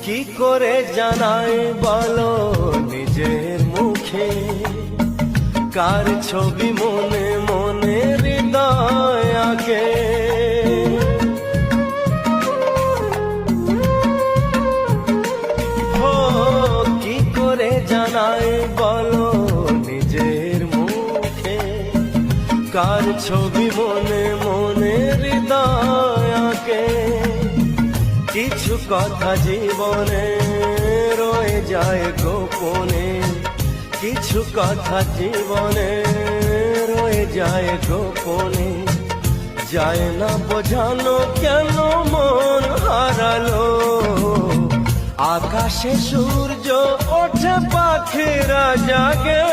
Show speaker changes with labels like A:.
A: কি করে জানাই বলো নিজের মুখে, কার ছবি মনে মনে হৃদয় আগে। হো কি করে জানাই বলো নিজের মুখে, কার ছবি মনে মনে হৃদয় আগে। কিছু কথা জীবনে রয়ে যায় গোপনে, কিছু কথা জীবনে রয়ে যায় গোপনে। যায় না বোঝানো কেন মন হারালো, আকাশে সূর্য ওঠে পাখিরা জাগে।